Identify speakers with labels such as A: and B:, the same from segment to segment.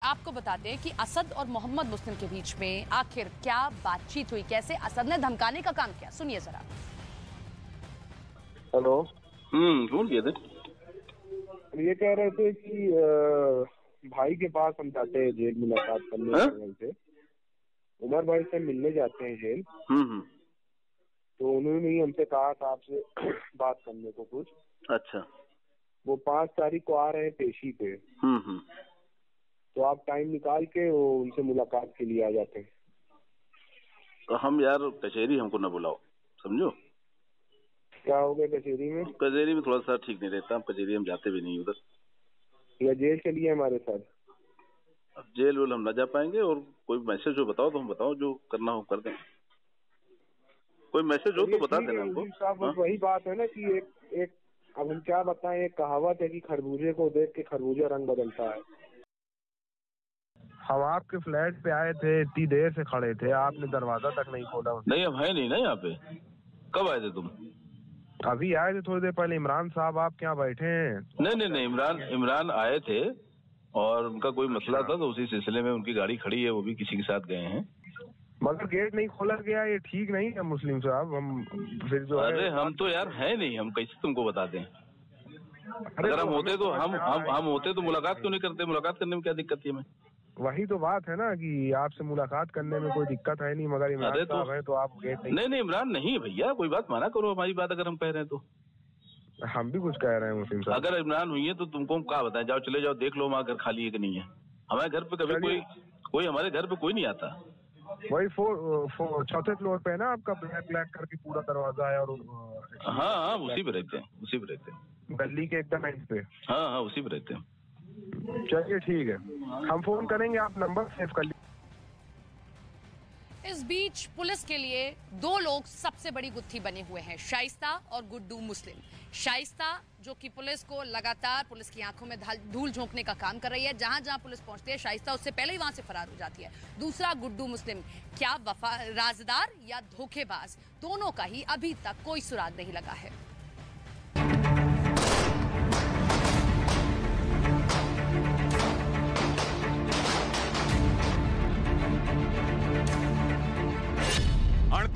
A: आपको बताते हैं कि असद और मोहम्मद मुस्लिम के बीच में आखिर क्या बातचीत हुई, कैसे असद ने धमकाने का काम किया, सुनिए जरा।
B: हेलो।
C: कौन किए थे?
B: ये कह रहे थे कि भाई के पास हम जाते हैं जेल मुलाकात करने से, उमर भाई से मिलने जाते हैं जेल। तो उन्होंने ही हमसे कहा था आपसे बात करने को कुछ। अच्छा। वो 5 तारीख को आ रहे हैं पेशी पे। तो आप टाइम निकाल के वो उनसे मुलाकात के लिए आ जाते हैं।
C: तो हम यार कचहरी हमको न बुलाओ, समझो।
B: क्या हो गया कचहरी में?
C: कचहरी में थोड़ा सा ठीक नहीं रहता, हम कचहरी हम जाते भी नहीं उधर।
B: या जेल चलिए हमारे साथ।
C: अब जेल वेल हम न जा पाएंगे, और कोई मैसेज हो बताओ तो हम बताओ, जो करना हो कर दें। कोई मैसेज हो तो बता देना हमको।
B: बस वही बात है ना कि एक अब हम क्या बताएं, एक कहावत है कि खरबूजे को देख के खरबूजा रंग बदलता है। हम आपके फ्लैट पे आए थे, इतनी देर से खड़े थे, आपने दरवाजा तक नहीं खोला।
C: नहीं, अब है नहीं ना यहाँ पे। कब आए थे तुम?
B: अभी आए थे थोड़ी देर पहले। इमरान साहब आपके यहाँ बैठे हैं?
C: नहीं, इमरान आए थे और उनका कोई मसला था, तो उसी सिलसिले में उनकी गाड़ी खड़ी है, वो भी किसी के साथ गए हैं।
B: मगर गेट नहीं खोला गया, ये ठीक नहीं है मुस्लिम साहब। हम फिर जो
C: अरे हम तो यार है नहीं, हम कैसे तुमको बता दें? अगर हम होते तो हम होते तो मुलाकात क्यों नहीं करते? मुलाकात करने में क्या दिक्कत है? हमें
B: वही तो बात है ना कि आपसे मुलाकात करने में कोई दिक्कत है नहीं, मगर इमरान साहब है तो आप गेट
C: नहीं इमरान नहीं भैया, कोई बात माना करो हमारी बात, अगर हम कह रहे हैं तो।
B: हम भी कुछ कह रहे हैं मुस्लिम साहब।
C: अगर इमरान हुई है तो तुमको हम क्या बताएं? जाओ, चले जाओ, देख लो वहाँ घर खाली है कि नहीं है। हमारे घर पे कभी कोई हमारे घर पे कोई नहीं आता।
B: वही चौथे फ्लोर पे है ना आपका, ब्लैक करके पूरा दरवाजा है। और
C: हाँ उसी पे रहते हैं,
B: गली के एकदम एंड पे।
C: हाँ उसी पे रहते हैं।
B: चलिए ठीक है, हम फोन करेंगे, आप नंबर सेव कर लीजिए।
A: इस बीच पुलिस के लिए 2 लोग सबसे बड़ी गुत्थी बने हुए हैं, शाइस्ता और गुड्डू मुस्लिम। शाइस्ता जो कि पुलिस को लगातार पुलिस की आंखों में धूल झोंकने का काम कर रही है, जहां जहां पुलिस पहुंचती है शाइस्ता उससे पहले ही वहां से फरार हो जाती है। दूसरा गुड्डू मुस्लिम, क्या राजदार या धोखेबाज, दोनों का ही अभी तक कोई सुराग नहीं लगा है।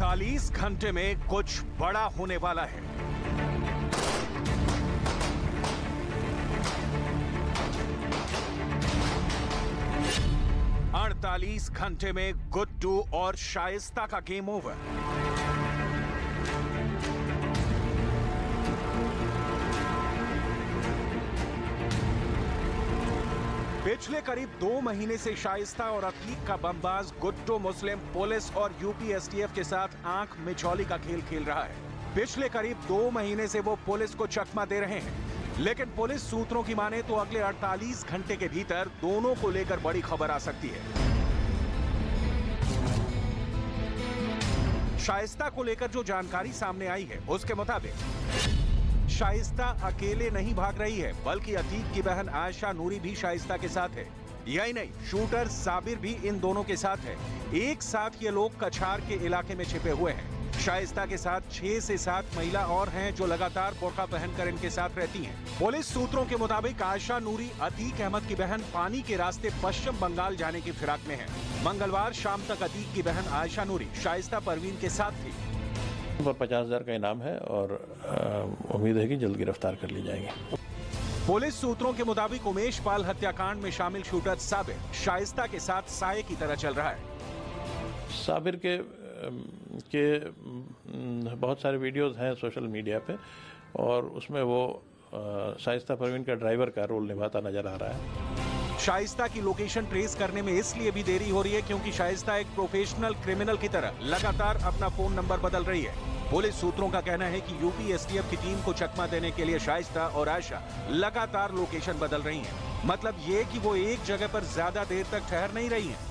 D: चालीस घंटे में कुछ बड़ा होने वाला है। अड़तालीस घंटे में गुड्डू और शाइस्ता का गेम ओवर। पिछले करीब 2 महीने से शाइस्ता और अतीक का बमबाज गुड्डू मुस्लिम पुलिस और यूपी एसटीएफ के साथ आंख मिचौली का खेल खेल रहा है। पिछले करीब 2 महीने से वो पुलिस को चकमा दे रहे हैं, लेकिन पुलिस सूत्रों की माने तो अगले 48 घंटे के भीतर दोनों को लेकर बड़ी खबर आ सकती है। शाइस्ता को लेकर जो जानकारी सामने आई है उसके मुताबिक शाइस्ता अकेले नहीं भाग रही है, बल्कि अतीक की बहन आयशा नूरी भी शाइस्ता के साथ है। यही नहीं, शूटर साबिर भी इन दोनों के साथ है। एक साथ ये लोग कछार के इलाके में छिपे हुए हैं। शाइस्ता के साथ 6 से 7 महिला और हैं जो लगातार बुर्का पहनकर इनके साथ रहती हैं। पुलिस सूत्रों के मुताबिक आयशा नूरी अतीक अहमद की बहन पानी के रास्ते पश्चिम बंगाल जाने की फिराक में है। मंगलवार शाम तक अतीक की बहन आयशा नूरी शाइस्ता परवीन के साथ थी।
E: 50,000 का इनाम है और उम्मीद है कि जल्द गिरफ्तार कर ली जाएंगे।
D: पुलिस सूत्रों के मुताबिक उमेश पाल हत्याकांड में शामिल शूटर साबिर शाइस्ता के साथ साये की तरह चल रहा है।
E: साबिर के बहुत सारे वीडियोस हैं सोशल मीडिया पे और उसमें वो शाइस्ता परवीन का ड्राइवर का रोल निभाता नजर आ रहा है।
D: शाइस्ता की लोकेशन ट्रेस करने में इसलिए भी देरी हो रही है क्योंकि शाइस्ता एक प्रोफेशनल क्रिमिनल की तरह लगातार अपना फोन नंबर बदल रही है। पुलिस सूत्रों का कहना है कि यूपी एसटीएफ की टीम को चकमा देने के लिए शाइस्ता और आयशा लगातार लोकेशन बदल रही हैं। मतलब ये कि वो एक जगह पर ज्यादा देर तक ठहर नहीं रही हैं।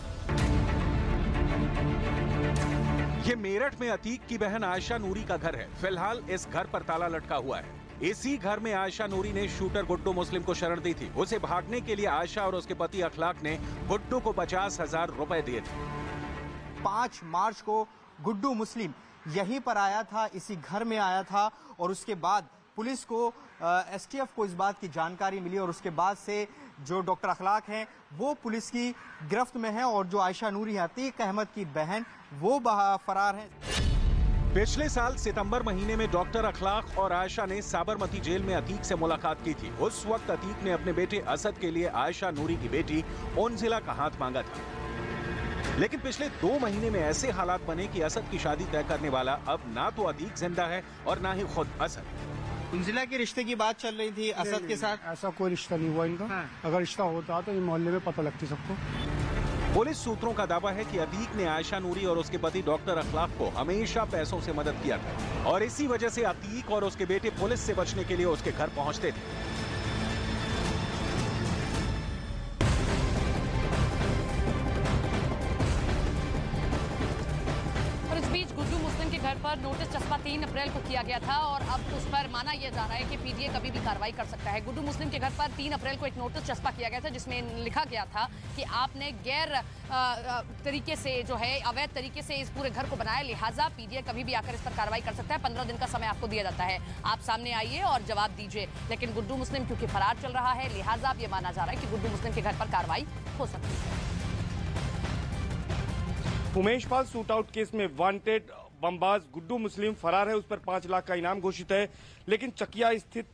D: ये मेरठ में अतीक की बहन आयशा नूरी का घर है। फिलहाल इस घर पर ताला लटका हुआ है। इसी घर में आयशा नूरी ने शूटर गुड्डू मुस्लिम को शरण दी थी। उसे भागने के लिए आयशा और उसके पति अखलाक ने गुड्डू को 50,000 रुपए दिए थे।
F: 5 मार्च को गुड्डू मुस्लिम यहीं पर आया था, इसी घर में आया था और उसके बाद पुलिस को एसटीएफ को इस बात की जानकारी मिली और उसके बाद से जो डॉक्टर अखलाक हैं वो पुलिस की गिरफ्त में हैं और जो आयशा नूरी अतीक अहमद की बहन वो फरार हैं।
D: पिछले साल सितंबर महीने में डॉक्टर अखलाक और आयशा ने साबरमती जेल में अतीक से मुलाकात की थी। उस वक्त अतीक ने अपने बेटे असद के लिए आयशा नूरी की बेटी उनजिला का हाथ मांगा था, लेकिन पिछले 2 महीने में ऐसे हालात बने कि असद की शादी तय करने वाला अब ना तो अतीक जिंदा है और ना ही खुद असद।
F: उनजिला के रिश्ते की बात चल रही थी असद के साथ।
G: ऐसा कोई रिश्ता नहीं हुआ इनका। हाँ। अगर रिश्ता होता तो ये मोहल्ले में पता लगती सबको।
D: पुलिस सूत्रों का दावा है कि अतीक ने आयशा नूरी और उसके पति डॉक्टर अखलाक को हमेशा पैसों से मदद किया था और इसी वजह से अतीक और उसके बेटे पुलिस से बचने के लिए उसके घर पहुंचते थे।
A: घर पर नोटिस चस्पा 3 अप्रैल को किया गया था और अब उस पर माना यह जा रहा है कि पीडीए कभी भी कार्रवाई कर सकता है। गुड्डू मुस्लिम के घर पर 3 अप्रैल को एक नोटिस चस्पा किया गया था जिसमें लिखा गया था कि आपने गैर तरीके से जो है अवैध तरीके से इस पूरे घर को बनाया, लिहाजा पीडीए कभी भी आकर इस पर कार्रवाई कर सकता है। 15 दिन का समय आपको दिया जाता है, आप सामने आइए और जवाब दीजिए। लेकिन गुड्डू मुस्लिम क्योंकि फरार चल रहा है, लिहाजा अब यह माना जा रहा है कि गुड्डू मुस्लिम के घर पर कार्रवाई हो सकती है।
H: Umesh Pal shoot out case में वांटेड बमबाज गुड्डू मुस्लिम फरार है। उस पर 5 लाख का इनाम घोषित है, लेकिन चकिया स्थित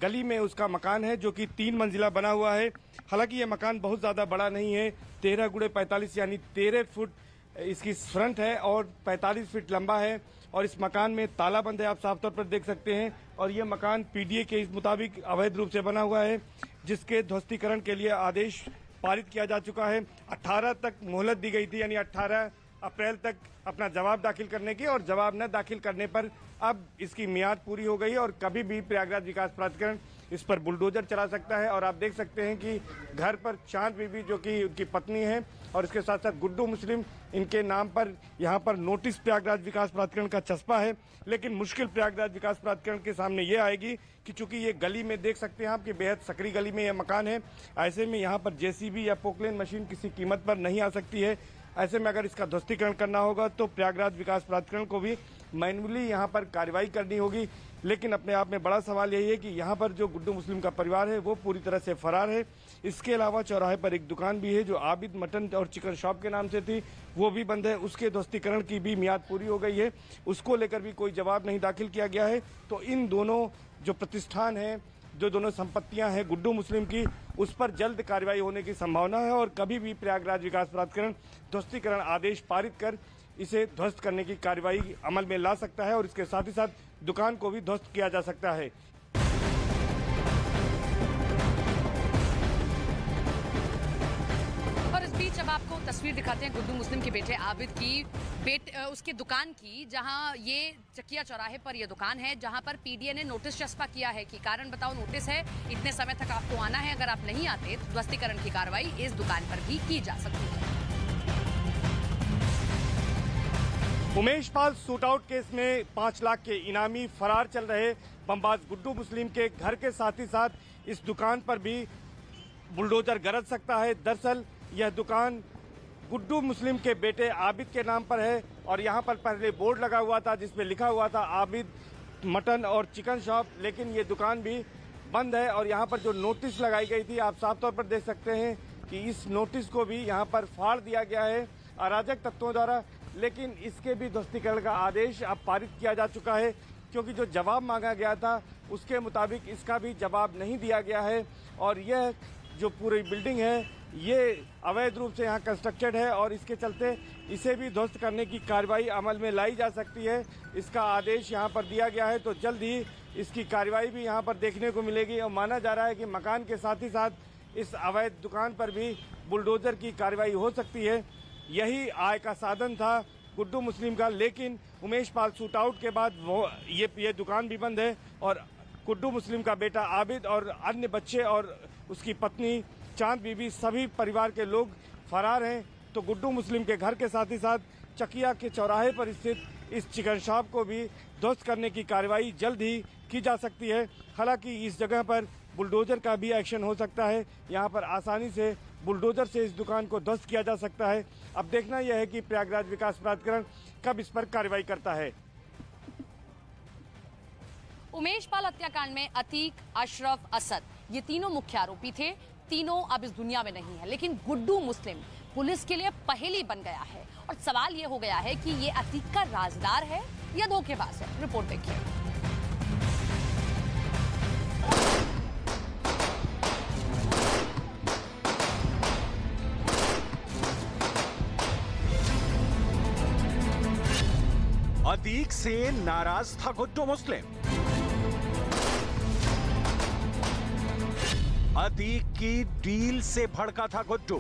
H: गली में उसका मकान है जो कि 3 मंजिला बना हुआ है। हालांकि यह मकान बहुत ज्यादा बड़ा नहीं है, 13 गुणे 45 यानी 13 फुट इसकी फ्रंट है और 45 फीट लंबा है और इस मकान में ताला बंद है, आप साफ तौर पर देख सकते हैं। और यह मकान पीडीए के इस मुताबिक अवैध रूप से बना हुआ है, जिसके ध्वस्तीकरण के लिए आदेश पारित किया जा चुका है। 18 तक मोहलत दी गई थी, यानी 18 अप्रैल तक अपना जवाब दाखिल करने की, और जवाब न दाखिल करने पर अब इसकी मियाद पूरी हो गई है और कभी भी प्रयागराज विकास प्राधिकरण इस पर बुलडोजर चला सकता है। और आप देख सकते हैं कि घर पर चांद बीबी जो कि उनकी पत्नी है और इसके साथ साथ गुड्डू मुस्लिम, इनके नाम पर यहाँ पर नोटिस प्रयागराज विकास प्राधिकरण का चस्पा है। लेकिन मुश्किल प्रयागराज विकास प्राधिकरण के सामने ये आएगी कि चूंकि ये गली में देख सकते हैं आप कि बेहद सकरी गली में यह मकान है, ऐसे में यहाँ पर जेसीबी या पोकलेन मशीन किसी कीमत पर नहीं आ सकती है। ऐसे में अगर इसका ध्वस्तीकरण करना होगा तो प्रयागराज विकास प्राधिकरण को भी मैन्युअली यहाँ पर कार्रवाई करनी होगी। लेकिन अपने आप में बड़ा सवाल यही है कि यहाँ पर जो गुड्डू मुस्लिम का परिवार है वो पूरी तरह से फरार है। इसके अलावा चौराहे पर एक दुकान भी है जो आबिद मटन और चिकन शॉप के नाम से थी, वो भी बंद है, उसके ध्वस्तीकरण की भी मियाद पूरी हो गई है, उसको लेकर भी कोई जवाब नहीं दाखिल किया गया है। तो इन दोनों जो प्रतिष्ठान है, जो दोनों संपत्तियां हैं गुड्डू मुस्लिम की, उस पर जल्द कार्रवाई होने की संभावना है और कभी भी प्रयागराज विकास प्राधिकरण ध्वस्तीकरण आदेश पारित कर इसे ध्वस्त करने की कार्रवाई अमल में ला सकता है और इसके साथ ही साथ दुकान को भी ध्वस्त किया जा सकता है।
A: और इस बीच अब आपको तस्वीर दिखाते हैं गुड्डू मुस्लिम के बेटे आबिद की, उसकी दुकान की, जहां ये चकिया चौराहे पर यह दुकान है जहां पर पीडीए ने नोटिस चस्पा किया है कि कारण बताओ नोटिस है, इतने समय तक आपको आना है, अगर आप नहीं आते तो ध्वस्तीकरण की कार्रवाई इस दुकान पर भी की जा सकती है।
H: Umesh Pal shoot out case में 5 लाख के इनामी फरार चल रहे बमबाज गुड्डू मुस्लिम के घर के साथ ही साथ इस दुकान पर भी बुलडोजर गरज सकता है। दरअसल यह दुकान गुड्डू मुस्लिम के बेटे आबिद के नाम पर है और यहाँ पर पहले बोर्ड लगा हुआ था जिसमें लिखा हुआ था आबिद मटन और चिकन शॉप, लेकिन ये दुकान भी बंद है। और यहाँ पर जो नोटिस लगाई गई थी आप साफ तौर पर देख सकते हैं कि इस नोटिस को भी यहाँ पर फाड़ दिया गया है अराजक तत्वों द्वारा, लेकिन इसके भी ध्वस्तीकरण का आदेश अब पारित किया जा चुका है क्योंकि जो जवाब मांगा गया था उसके मुताबिक इसका भी जवाब नहीं दिया गया है। और यह जो पूरी बिल्डिंग है ये अवैध रूप से यहाँ कंस्ट्रक्टेड है और इसके चलते इसे भी ध्वस्त करने की कार्रवाई अमल में लाई जा सकती है। इसका आदेश यहाँ पर दिया गया है तो जल्द ही इसकी कार्रवाई भी यहाँ पर देखने को मिलेगी और माना जा रहा है कि मकान के साथ ही साथ इस अवैध दुकान पर भी बुलडोजर की कार्रवाई हो सकती है। यही आय का साधन था गुड्डू मुस्लिम का, लेकिन उमेश पाल शूट आउट के बाद वो ये दुकान भी बंद है और गुड्डू मुस्लिम का बेटा आबिद और अन्य बच्चे और उसकी पत्नी चांद बीबी सभी परिवार के लोग फरार हैं। तो गुड्डू मुस्लिम के घर के साथ ही साथ चकिया के चौराहे पर स्थित इस चिकन शॉप को भी ध्वस्त करने की कार्रवाई जल्द ही की जा सकती है। हालांकि इस जगह पर बुलडोजर का भी एक्शन हो सकता है, यहाँ पर आसानी से बुलडोजर से इस दुकान को ध्वस्त किया जा सकता है। अब देखना यह है कि प्रयागराज विकास प्राधिकरण कब इस पर कार्रवाई करता है।
A: उमेश पाल हत्याकांड में अतीक, अशरफ, असद ये तीनों मुख्य आरोपी थे। तीनों अब इस दुनिया में नहीं है, लेकिन गुड्डू मुस्लिम पुलिस के लिए पहेली बन गया है और सवाल ये हो गया है कि ये अतीक का राजदार है या धोखेबाज है। रिपोर्ट देखिए।
D: अतीक से नाराज था गुड्डू मुस्लिम। अतीक की डील से भड़का था गुड्डू।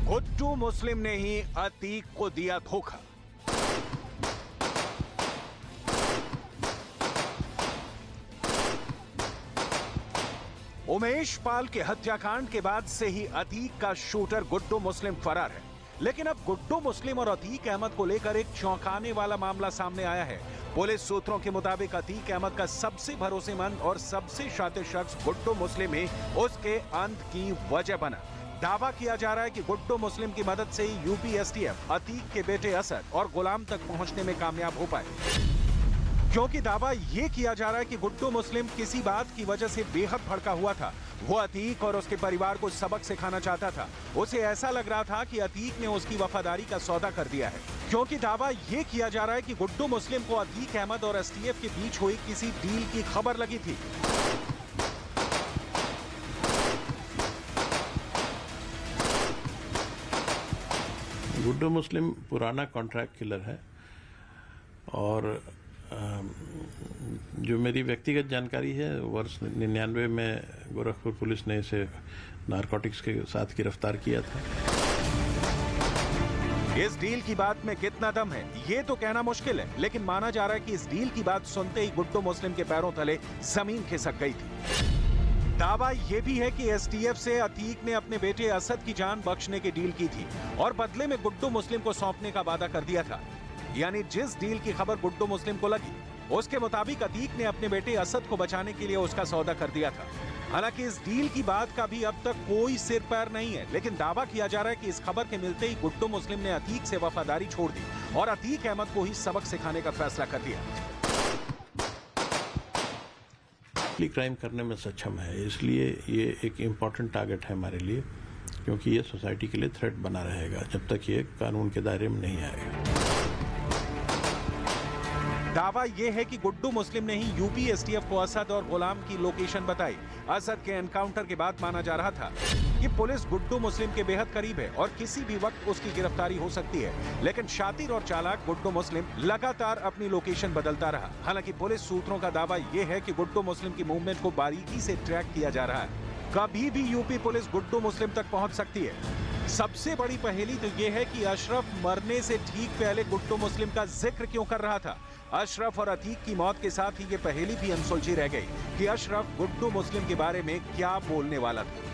D: गुड्डू मुस्लिम ने ही अतीक को दिया धोखा। उमेश पाल के हत्याकांड के बाद से ही अतीक का शूटर गुड्डू मुस्लिम फरार है, लेकिन अब गुड्डू मुस्लिम और अतीक अहमद को लेकर एक चौंकाने वाला मामला सामने आया है। पुलिस सूत्रों के मुताबिक अतीक अहमद का सबसे भरोसेमंद और सबसे शातिर शख्स गुड्डू मुस्लिम ही उसके अंत की वजह बना। दावा किया जा रहा है कि गुड्डू मुस्लिम की मदद से ही यूपी एसटीएफ अतीक के बेटे असद और गुलाम तक पहुंचने में कामयाब हो पाए, क्योंकि दावा यह किया जा रहा है कि गुड्डू मुस्लिम किसी बात की वजह से बेहद भड़का हुआ था। वो अतीक और उसके परिवार को सबक सिखाना चाहता था। उसे ऐसा लग रहा था कि अतीक ने उसकी वफादारी का सौदा कर दिया है, क्योंकि दावा यह किया जा रहा है कि गुड्डू मुस्लिम को अतीक अहमद और एसटीएफ के बीच हुई किसी डील की खबर लगी थी।
E: गुड्डू मुस्लिम पुराना कॉन्ट्रैक्ट किलर है और जो मेरी व्यक्तिगत जानकारी है, वर्ष 99 में गोरखपुर पुलिस ने इसे नारकोटिक्स के साथ गिरफ्तार किया था।
D: इस डील की बात में कितना दम है ये तो कहना मुश्किल है, लेकिन माना जा रहा है कि इस डील की बात सुनते ही गुड्डू मुस्लिम के पैरों तले जमीन खिसक गई थी। दावा यह भी है कि एसटीएफ से अतीक ने अपने बेटे असद की जान बख्शने की डील की थी और बदले में गुड्डू मुस्लिम को सौंपने का वादा कर दिया था। यानी जिस डील की खबर गुड्डू मुस्लिम को लगी, उसके मुताबिक अतीक ने अपने बेटे असद को बचाने के लिए उसका सौदा कर दिया था। हालांकि इस डील की बात का भी अब तक कोई सिर पैर नहीं है, लेकिन दावा किया जा रहा है कि इस खबर के मिलते ही गुड्डू मुस्लिम ने अतीक से वफादारी छोड़ दी और अतीक अहमद को ही सबक सिखाने का फैसला कर दिया।
E: क्राइम करने में सक्षम है, इसलिए ये एक इम्पोर्टेंट टारगेट है हमारे लिए, क्योंकि ये सोसाइटी के लिए थ्रेट बना रहेगा जब तक ये कानून के दायरे में नहीं आएगा।
D: दावा यह है कि गुड्डू मुस्लिम ने ही यूपी एसटीएफ को असद और गुलाम की लोकेशन बताई। असद के एनकाउंटर के बाद माना जा रहा था कि पुलिस गुड्डू मुस्लिम के बेहद करीब है और किसी भी वक्त उसकी गिरफ्तारी हो सकती है, लेकिन शातिर और चालाक गुड्डू मुस्लिम लगातार अपनी लोकेशन बदलता रहा। हालांकि पुलिस सूत्रों का दावा यह है कि गुड्डू मुस्लिम की मूवमेंट को बारीकी से ट्रैक किया जा रहा है। कभी भी यूपी पुलिस गुड्डू मुस्लिम तक पहुंच सकती है। सबसे बड़ी पहेली तो यह है कि अशरफ मरने से ठीक पहले गुड्डू मुस्लिम का जिक्र क्यों कर रहा था। अशरफ और अतीक की मौत के साथ ही ये पहेली भी अनसुलझी रह गई कि अशरफ गुड्डू मुस्लिम के बारे में क्या बोलने वाला था।